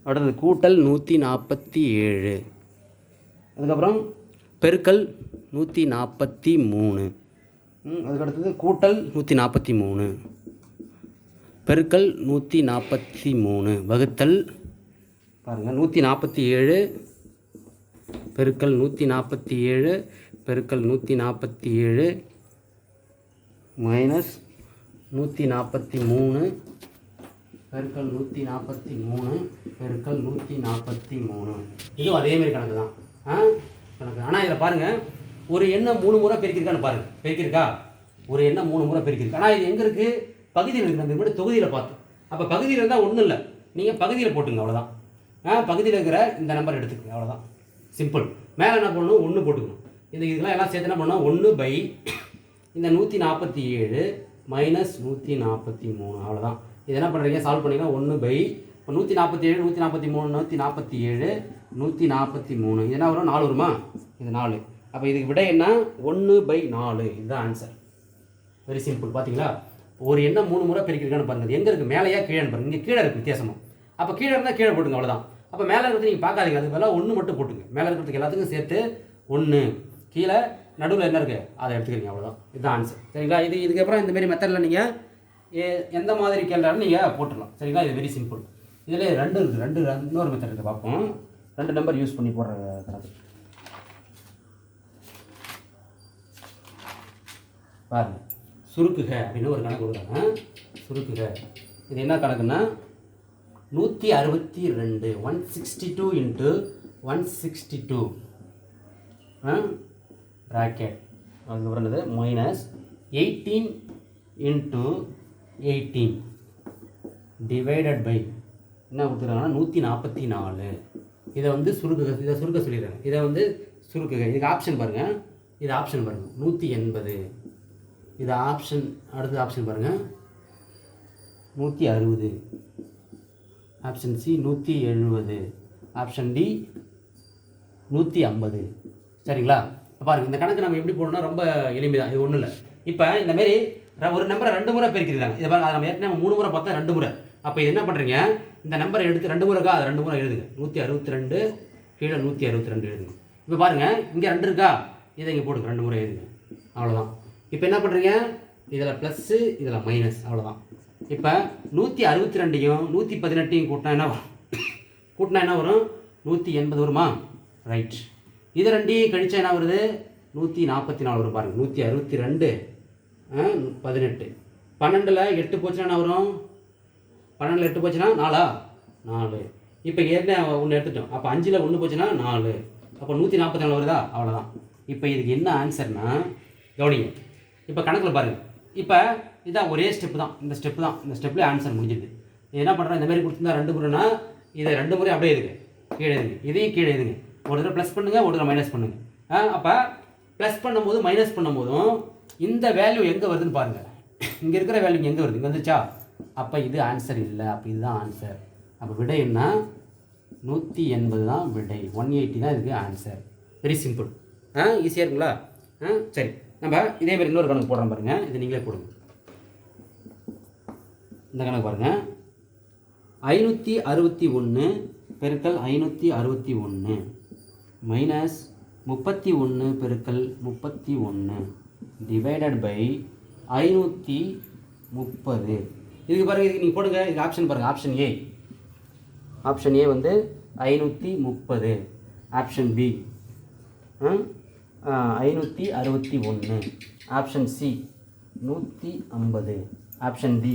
அடுத்தது கூட்டல் 147, அதுக்கப்புறம் பெருக்கல் 143, அதுக்கடுத்தது கூட்டல் 143, பெருக்கல் 143 வகுத்தல் பாருங்கள் 147 பெருக்கல் 147 பெருக்கல் 147 மைனஸ் 143 பெருக்கல் 143 பெருக்கல் 143. இதுவும் அதேமாரி கணக்கு தான் கணக்கு. ஆனால் இதில் பாருங்கள், ஒரு எண்ணை 3 முறை பெருக்கிருக்கான்னு பாருங்கள். பெருக்கிருக்கா? ஒரு எண்ணை 3 முறை பெருக்கிருக்கு. ஆனால் இது எங்கே இருக்குது? பகுதியில் இருக்குது. நம்ம இப்படி தொகுதியில் பார்த்தோம். அப்போ பகுதியில் இருந்தால் ஒன்றும் இல்லை, நீங்கள் பகுதியில் போட்டுங்க, அவ்வளோதான். பகுதியில் இருக்கிற இந்த நம்பர் எடுத்துக்கங்க, அவ்வளோதான். சிம்பிள். மேலே என்ன பண்ணணும்? 1 போட்டுக்கணும். இதெல்லாம் எல்லாம் சேர்த்து என்ன பண்ணணும்? 1 இந்த 147 மைனஸ் 143, அவ்வளோதான். இது என்ன பண்ணுறீங்க? சால்வ் பண்ணிங்கன்னா 1 இப்போ 147 143 147 143, இது என்ன வரும்? 4 வருமா? இது 4. அப்போ இதுக்கு விட என்ன? 1/4. இதுதான் ஆன்சர். Very simple. பார்த்தீங்களா? ஒரு எண்ணை 3 முறை பெருக்கிருக்கான்னு பாருங்கள். எங்கே இருக்குது? மேலேயா கீழேன்னு பாருங்கள். இங்கே கீழே இருக்குது வித்தியாசமாக. அப்போ கீழே இருந்தால் கீழே போட்டுங்க, அவ்வளோதான். அப்போ மேலே இருக்கிறது நீங்கள் பார்க்காதீங்க, அது பதிலாக 1 மட்டும் போட்டுங்க. மேலே இருக்கிறதுக்கு எல்லாத்துக்கும் சேர்த்து 1, கீழே நடுவில் என்ன இருக்குது அதை எடுத்துக்கிறீங்க, அவ்வளோதான். இதுதான் ஆன்சர். சரிங்களா? இதுக்கப்புறம் இந்தமாரி மெத்தடில் நீங்கள் எந்த மாதிரி கேள்றாலும் நீங்கள் போட்டுடலாம். சரிங்களா? இது வெரி சிம்பிள். இதில் 2 இருக்குது. இன்னொரு மெத்தட் இருக்குது, பார்ப்போம். 2 நம்பர் யூஸ் பண்ணி போடுற கணக்கு பாருங்க. சுருக்குக அப்படின்னு ஒரு கணக்கு கொடுக்குறாங்க. சுருக்குக இது என்ன கணக்குன்னா 162 162 இன்ட்டு 162 ப்ராக்கெட், அதுக்கப்புறம் என்னது மைனஸ் 18 இன்ட்டு 18 டிவைடட் பை என்ன கொடுத்துருக்காங்கன்னா 144. இதை சுருக்க சொல்லிடுறாங்க. இதை சுருக்குக. இதுக்கு ஆப்ஷன் பாருங்கள். இது ஆப்ஷன் பாருங்கள் 180. இது ஆப்ஷன். அடுத்த ஆப்ஷன் பாருங்கள் 160. Option C 170. Option D 150. சரிங்களா? பாருங்கள், இந்த கணக்கு நம்ம எப்படி போடணும்னா ரொம்ப எளிமைதான். இது ஒன்றும் இல்லை. இப்போ இந்தமாரி ஒரு நம்பரை 2 முறை பெருக்கிருக்காங்க. இதை பாருங்கள், அதை நம்ம ஏற்கனவே 3 முறை பார்த்தா 2 முறை. அப்போ இது என்ன பண்ணுறீங்க? இந்த நம்பரை எடுத்து 2 முறைக்கா அது 2 முறை எழுதுங்க. 162 கீழே 162 எழுதுங்க. இப்போ பாருங்கள், இங்கே 2 இருக்கா, இதை இங்கே போடுங்க, 2 முறை எழுதுங்க, அவ்வளோதான். இப்போ என்ன பண்ணுறீங்க? இதில் ப்ளஸ்ஸு இதில் மைனஸ், அவ்வளோதான். இப்போ 162யும் 118யும் கூட்டினா என்ன வரும்? 180 வருமா? ரைட். இது 2யும் கழிச்சா என்ன வருது? 144 வரும். பாருங்கள், 162 18. 12ல் 8 போச்சுன்னா என்ன வரும்? 12ல் 8 போச்சுன்னா 4. இப்போ ஏற்கனவே 1 எடுத்துட்டோம். அப்போ 5ல் 1 போச்சுன்னா 4. அப்போ 144 வருதா? அவ்வளோதான். இப்போ இதுக்கு என்ன ஆன்சர்னா, கவனிங்க. இப்போ கணக்கில் பாருங்கள். இப்போ இதான் ஒரே ஸ்டெப்பு தான். இந்த ஸ்டெப்பில் ஆன்சர் முடிஞ்சுது. என்ன பண்ணுறோம்? இந்த மாதிரி கொடுத்துருந்தா 2 முறைனா இதை 2 முறை அப்படியே எழுதுங்க, கீழே எழுதுங்க. இதையும் கீழே எழுதுங்க. ஒரு தடவை ப்ளஸ் பண்ணுங்கள், ஒரு தடவை மைனஸ் பண்ணுங்கள். அப்போ ப்ளஸ் பண்ணும்போது மைனஸ் பண்ணும்போதும் இந்த வேல்யூ எங்கே வருதுன்னு பாருங்கள். இங்கே இருக்கிற வேல்யூ எங்கே வருது? இங்கே வந்துச்சா? அப்போ இது ஆன்சர் இல்லை. அப்போ இதுதான் ஆன்சர். அப்போ விடை என்ன? 180 தான் விடை. 180 தான் இதுக்கு ஆன்சர். Very simple. ஈஸியாக இருக்குங்களா? சரி, நம்ம இதேமாரி இன்னொரு கணக்கு போடுறோம் பாருங்கள். இது நீங்களே போடுங்க. இந்த கணக்கு பாருங்கள். 561 பெருக்கல் 561 மைனஸ் 31 பெருக்கல் 31 டிவைடட் பை 530. இதுக்கு பாருங்கள், இதுக்கு நீங்கள் போடுங்க. இது ஆப்ஷன் பாருங்கள். Option A 530. Option B 561. Option C 150. Option D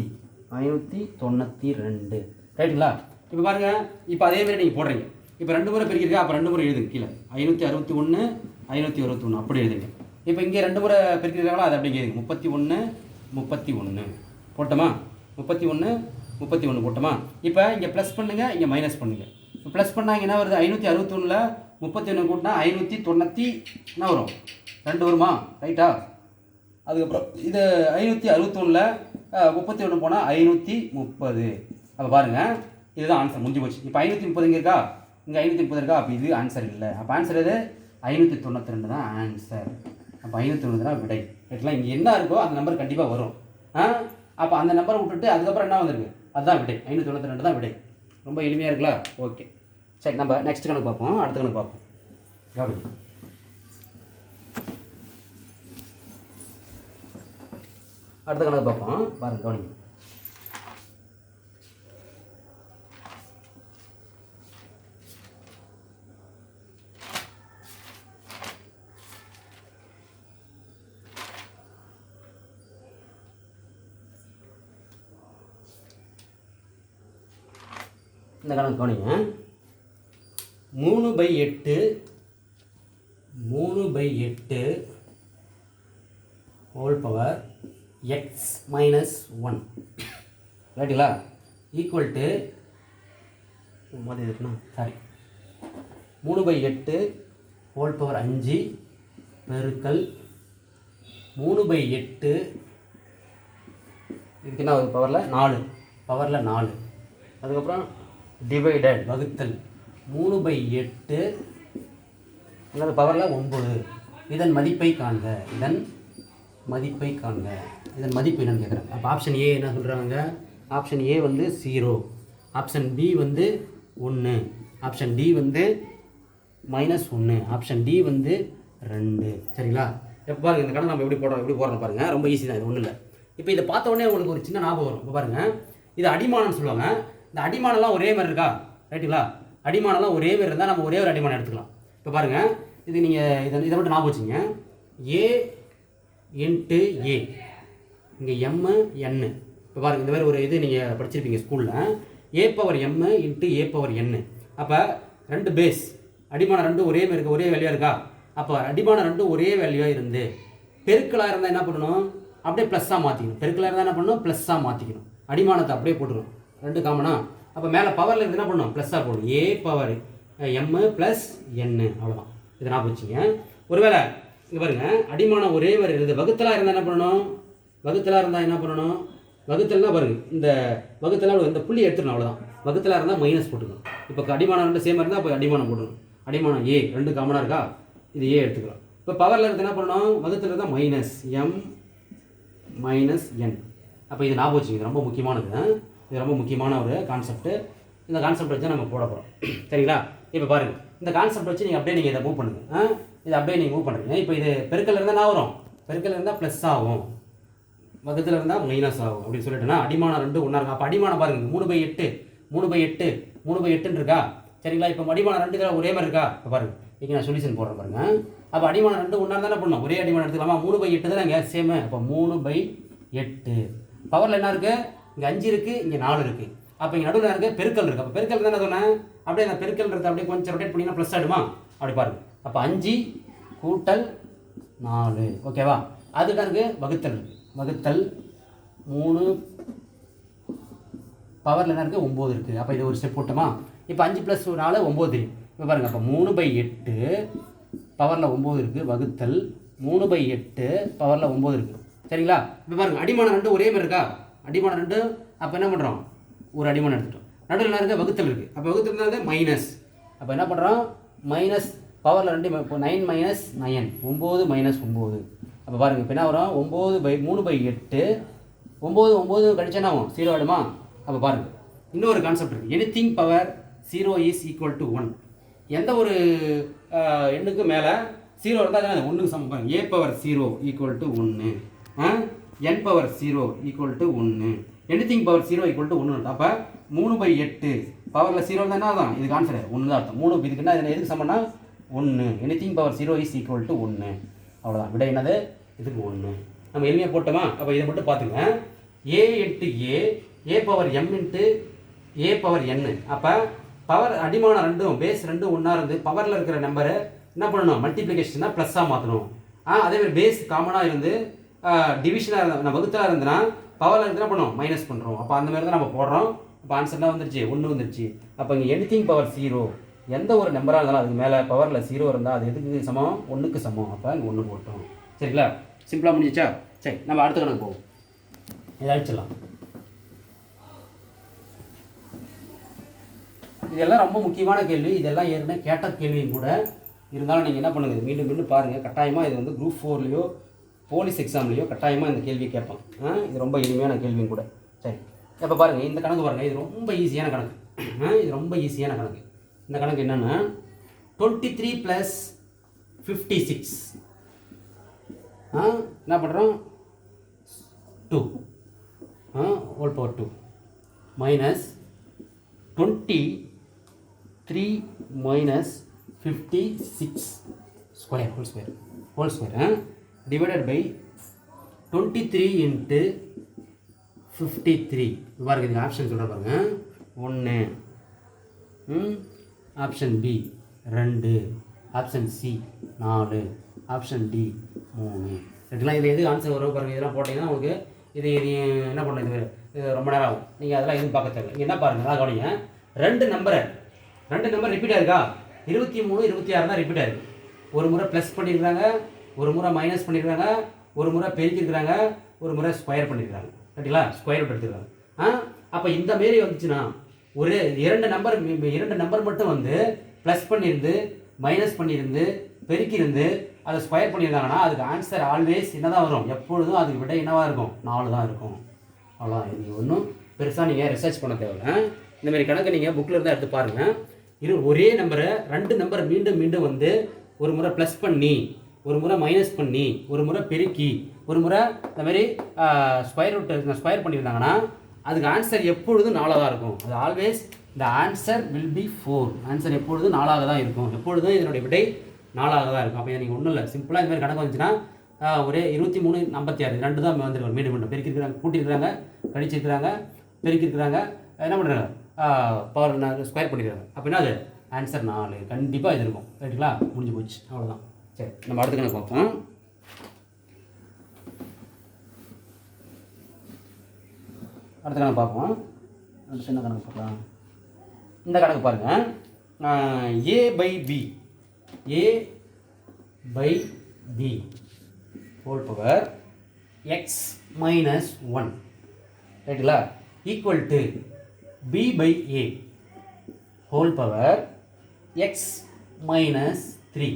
592. ரைட்டுங்களா? இப்போ பாருங்கள், இப்போ அதேமாதிரி நீங்கள் போடுறீங்க. இப்போ 2 முறை பிரிக்கிறீங்க, அப்போ 2 முறை எழுதுங்க. கீழே 561 561 அப்படி எழுதுங்க. இப்போ இங்கே 2 முறை பிரிக்கிறீங்களா, அது அப்படிங்க எழுதுங்க. 31 31 போட்டோமா? 31 31 போட்டோமா? இப்போ இங்கே ப்ளஸ் பண்ணுங்கள், இங்கே மைனஸ் பண்ணுங்கள். இப்போ ப்ளஸ் பண்ணால் என்ன வருது? 561ல் 31 கூட்டினா 590 என்ன வரும்? 2 வருமா? ரைட்டா? அதுக்கப்புறம் இது 561ல் 31 போனால் 530. அப்போ பாருங்கள், இதுதான் ஆன்சர், முடிஞ்சு போச்சு. இப்போ 530 இங்கே இருக்கா, இங்கே 530 இருக்கா, அப்போ இது ஆன்சர் இல்லை. அப்போ ஆன்சர் எது? 592 தான் ஆன்சர். அப்போ 592 தான் விடை. ரைட்டுலாம்? இங்கே என்ன இருக்கோ அந்த நம்பர் கண்டிப்பாக வரும். அப்போ அந்த நம்பரை விட்டுட்டு அதுக்கப்புறம் என்ன வந்திருக்கு, அதுதான் விடை. 592 தான் விடை. ரொம்ப எளிமையாக இருக்குல்ல? ஓகே, சரி, நம்ம நெக்ஸ்ட் கணக்கு பார்ப்போம். அடுத்த கணக்கு பார்ப்போம். கவனிங்க, அடுத்த கணக்கு பார்ப்போம். பாருங்க, கவனிங்க. இந்த கணக்கு கவனிங்க. 3/8 ஹோல் பவர் x மைனஸ் 1 ரைட்டுங்களா, equal to sorry 3/8 whole power 5 பெருக்கல் 3/8 இதுக்கு என்ன பவரில் 4 அதுக்கப்புறம் டிவைடட் வகுத்தல் 3/8 அல்லது பவரில் 9. இதன் மதிப்பை காண்க. இதன் மதிப்பு என்னன்னு கேட்குறாங்க. அப்போ ஆப்ஷன் ஏ என்ன சொல்கிறாங்க? ஆப்ஷன் ஏ வந்து 0, ஆப்ஷன் பி வந்து 1, ஆப்ஷன் டி வந்து -1, ஆப்ஷன் டி வந்து 2. சரிங்களா? எப்போ பாருங்கள், இந்த கணக்கு நம்ம எப்படி போடுறோம் பாருங்கள். ரொம்ப ஈஸி தான், இது ஒன்றும் இல்லை. இப்போ இதை பார்த்த உடனே உங்களுக்கு ஒரு சின்ன ஞாபகம் வரும். இப்போ பாருங்கள், இது அடிமானம்னு சொல்லுவாங்க. இந்த அடிமானம்லாம் ஒரே மாதிரி இருக்கா? ரைட்டுங்களா? அடிமானம்லாம் ஒரே மாதிரி இருந்தால் நம்ம ஒரே ஒரு அடிமானம் எடுத்துக்கலாம். இப்போ பாருங்கள், இது நீங்கள் இதை மட்டும் ஞாபகம் வச்சுங்க. ஏ இன்ட்டு ஏ, இங்கே எம்மு என்னு. இப்போ பாருங்கள், இந்த மாதிரி ஒரு இது நீங்கள் படிச்சிருப்பீங்க ஸ்கூலில். A power M into a power என்னு. அப்போ 2 பேஸ், அடிமானம் 2 ஒரே மாதிரி ஒரே வேல்யூவாக இருக்கா? அப்போ அடிமானம் 2 ஒரே வேல்யூவாக இருந்து பெருக்கலாக இருந்தால் என்ன பண்ணணும்? அப்படியே ப்ளஸ்ஸாக மாற்றிக்கணும். பெருக்கலாக இருந்தால் என்ன பண்ணணும்? ப்ளஸ்ஸாக மாற்றிக்கணும். அடிமானத்தை அப்படியே போட்டுருணும். 2 காமனா. அப்போ மேலே பவரில் இருந்து என்ன பண்ணணும்? ப்ளஸ்ஸாக போடணும். ஏ பவர் எம்மு ப்ளஸ் என்னு, அவ்வளோதான். இதை நான் வச்சுங்க. ஒருவேளை இங்கே பாருங்கள், அடிமானம் ஒரே மாதிரி இருக்குது, வகுத்தலாக இருந்தால் என்ன பண்ணணும்? வகுத்தல்னா பாருங்கள், இந்த வகுத்தலாக இந்த புள்ளி எடுத்துடணும், அவ்வளோதான். வகுத்தலாக இருந்தால் மைனஸ் போட்டுக்கணும். இப்போ அடிமானம் 2 சேமாக இருந்தால் அப்போ அடிமானம் போட்டுக்கணும். அடிமானம் ஏ 2 காமனாக இருக்கா, இது ஏ எடுத்துக்கலாம். இப்போ பவரில் இருந்து என்ன பண்ணணும்? வகுத்தில் இருந்தால் மைனஸ் எம் மைனஸ் என். அப்போ இது ஞாபகம் வச்சுங்க, இது ரொம்ப முக்கியமானது. இது ரொம்ப முக்கியமான ஒரு கான்செப்ட். இந்த கான்செப்ட் வச்சு நம்ம போட போகிறோம். சரிங்களா? இப்போ பாருங்கள், இந்த கான்செப்ட் வச்சு நீங்கள் அப்படியே இதை மூவ் பண்ணுங்கள். இதை அப்படியே நீங்கள் மூவ் பண்ணுறீங்க. இப்போ இது பெருக்கல் இருந்தால் என்ன வரும்? பெருக்கல் இருந்தால் ப்ளஸ் ஆகும், வகுத்தில் இருந்தால் மைனஸ் ஆகும் அப்படின்னு சொல்லிட்டுனா அடிமானம் 2 ஒன்றா இருக்கும். அப்போ அடிமானம் பாருங்கள், 3/8 இருக்கா? சரிங்களா? இப்போ அடிமானம் 2 ஒரே மாதிரி இருக்கா? இப்போ பாருங்கள், இங்கே நான் சொல்யூஷன் போடுறேன் பாருங்கள். அப்போ அடிமானம் 2 ஒன்றா தானே பண்ணணும், ஒரே அடிமானம் எடுத்துக்கலாமா? 3/8 தானே இங்கே சேமு. அப்போ 3/8 பவரில் என்ன இருக்குது? இங்கே 5 இருக்குது, இங்கே 4 இருக்குது. அப்போ இங்கே நடுவில் இருக்குது பெருக்கல் இருக்குது. அப்போ பெருக்கல் தானே சொன்னேன். அப்படியே அந்த பெருக்கல்ன்றதை அப்படியே கொஞ்சம் ரொட்டேட் பண்ணிங்கன்னா ப்ளஸ் ஆகிடுமா? அப்படி பாருங்கள். அப்போ 5 கூட்டல் 4, ஓகேவா? அதுக்கு இருக்குது வகுத்தல் 3 பவரில் என்ன இருக்குது? 9 இருக்குது. அப்போ இது ஒரு ஸ்டெப் போட்டோமா? இப்போ 5 + 4 9 தெரியும். இப்போ பாருங்கள், அப்போ 3/8 பவரில் 9 இருக்குது வகுத்தல் 3/8 பவரில் 9 இருக்குது. சரிங்களா? இப்போ பாருங்கள், அடிமானம் 2 ஒரே மாதிரி இருக்கா? அடிமானம் 2. அப்போ என்ன பண்ணுறோம்? ஒரு அடிமானம் எடுத்துட்டோம். நடுவில் என்ன இருக்குது? வகுத்தல் இருக்குது. அப்போ வகுத்தல் தான் மைனஸ். அப்போ என்ன பண்ணுறோம்? மைனஸ் பவரில் 2 இப்போ 9 - 9 9 - 9. அப்போ பாருங்கள், இப்போ என்ன வரும்? 9/3/8 9 கழிச்சா என்ன ஆகும்? 0 ஆகிடுமா? அப்போ பாருங்கள், இன்னொரு கான்செப்ட் இருக்குது. Anything power 0 = 1. எந்த ஒரு எண்ணுக்கு மேலே 0 இருந்தால் அது 1க்கு சமம். பாருங்கள், a power 0 = 1, n power 0 = 1, anything power 0 = 1. அப்போ 3/8 பவரில் 0 தான் என்ன தான் இதுக்கு ஆன்சர் 1 தான் அர்த்தம். 3 இதுக்கு என்ன, இதில் எதுக்கு சமம்னா 1. Anything power 0 is equal to 1. அவ்வளோதான். விடை என்னது? இதுக்கு 1. நம்ம எளிமையாக போட்டோமா? அப்போ இதை மட்டும் பார்த்துங்க. a into a power m into a power n. அப்போ பவர் அடிமான ரெண்டும் பேஸ் ரெண்டும் ஒன்றா இருந்து பவரில் இருக்கிற நம்பரை என்ன பண்ணணும்? மல்டிப்ளிகேஷனாக ப்ளஸ்ஸாக மாற்றணும். அதேமாதிரி பேஸ் காமனாக இருந்து டிவிஷனாக இருந்த வகுத்தாக இருந்ததுன்னா பவரில் இருந்து என்ன பண்ணணும்? மைனஸ் பண்ணுறோம். அப்போ அந்த மாதிரி தான் நம்ம போடுறோம். இப்போ ஆன்சர்லாம் வந்துருச்சு, 1 வந்துருச்சு. அப்போ இங்கே எனிதிங் பவர் 0 எந்த ஒரு நம்பராக இருந்தாலும் அதுக்கு மேலே பவரில் 0 இருந்தால் அது எதுக்கு சமம்? 1க்கு சமம். அப்போ இங்கே 1 போட்டோம். சரிங்களா? சிம்பிளாக முடிஞ்சிச்சா? சரி, நம்ம அடுத்த கணக்கு போவோம். இதை அழிச்சிடலாம். இதெல்லாம் ரொம்ப முக்கியமான கேள்வி. இதெல்லாம் ஏற்கனவே கேட்ட கேள்வியும் கூட. இருந்தாலும் நீங்கள் என்ன பண்ணுங்கள், மீண்டும் மீண்டும் பாருங்கள். கட்டாயமாக இது வந்து குரூப் 4லையோ போலீஸ் எக்ஸாம்லேயோ கட்டாயமாக இந்த கேள்வியை கேட்பான். இது ரொம்ப எளிமையான கேள்வியும் கூட. சரி, இப்போ பாருங்கள், இந்த கணக்கு பாருங்கள். இது ரொம்ப ஈஸியான கணக்கு. இது ரொம்ப ஈஸியான கணக்கு. இந்த கணக்கு என்னென்னா 23 + 56 என்ன பண்ணுறோம்? 2 whole power 2 minus 23 minus 56 square whole square divided by 23 into 53. பாருங்க, இதுக்கு ஆப்ஷன் சொல்கிற பாருங்க. 1, option B 2, option C 4, option D 3. இதெல்லாம் இதில் எது ஆன்சர் வரும் பாருங்கள். இதெல்லாம் போட்டிங்கன்னா உங்களுக்கு இது என்ன பண்ணுறது? இது ரொம்ப நேரம் ஆகும். நீங்கள் அதெல்லாம் எதுவும் பார்க்க தேவை. என்ன பாருங்கள், அதான் கவனிங்க. ரெண்டு நம்பர் ரிப்பீட் ஆயிருக்கா? 23, 26 தான் ரிப்பீட் ஆயிருக்கு. ஒரு முறை ப்ளஸ் பண்ணியிருக்காங்க, ஒரு முறை மைனஸ் பண்ணியிருக்காங்க, ஒரு முறை பெருக்கியிருக்கிறாங்க, ஒரு முறை ஸ்கொயர் பண்ணியிருக்காங்க. சரிங்களா? ஸ்கொயர் ரூட் எடுத்துக்கிறாங்க. அப்போ இந்த மாரி வந்துச்சுன்னா ஒரு இரண்டு நம்பர் மட்டும் வந்து ப்ளஸ் பண்ணியிருந்து மைனஸ் பண்ணியிருந்து பெருக்கியிருந்து அதை ஸ்கொயர் பண்ணியிருந்தாங்கன்னா அதுக்கு ஆன்சர் ஆல்வேஸ் என்ன தான் வரும்? எப்பொழுதும் அதுக்கு விட என்னவாக இருக்கும்? 4 தான் இருக்கும். அவ்வளோதான். நீங்கள் ஒன்றும் பெருசாக நீங்கள் ரிசர்ச் பண்ண தேவையில்லை. இந்தமாரி கணக்கு நீங்கள் புக்கில் இருந்தால் எடுத்து பாருங்கள். ஒரே நம்பரை ரெண்டு நம்பர் மீண்டும் வந்து ஒரு முறை ப்ளஸ் பண்ணி, ஒரு முறை மைனஸ் பண்ணி, ஒரு முறை பெருக்கி, ஒரு முறை இந்த மாதிரி ஸ்கொயர் பண்ணியிருந்தாங்கன்னா அதுக்கு ஆன்சர் எப்பொழுதும் 4 தான் இருக்கும். அது always the answer will be 4. Answer எப்பொழுதும் 4 தான் இருக்கும். எப்பொழுதும் இதனுடைய விடை 4 தான் இருக்கும். அப்போ நீங்கள் ஒன்றும் இல்லை, சிம்பிளாக இந்த மாதிரி கணக்கு வந்துச்சுன்னா ஒரே 23, 56 ரெண்டு தான் வந்துருக்காங்க. மீண்டும் பெருக்கிருக்கிறாங்க, கூட்டியிருக்கிறாங்க, கழிச்சிருக்கிறாங்க, பெருக்கிருக்கிறாங்க, என்ன பண்ணுறாங்க? பவர் ஸ்கொயர் பண்ணிக்கிறாங்க. அப்படின்னா அது ஆன்சர் 4 கண்டிப்பாக இது இருக்கும். ரைட்டுங்களா? முடிஞ்சு போச்சு. அவ்வளோதான். சரி, நம்ம அடுத்த கணக்கு பார்ப்போம். அடுத்த கணக்கு பார்ப்போம். அடுத்து என்ன கணக்கு பார்க்கலாம்? இந்த கணக்கு பாருங்கள். a by b whole power x minus 1 ரைட்டுங்களா equal to b by a whole power x minus 3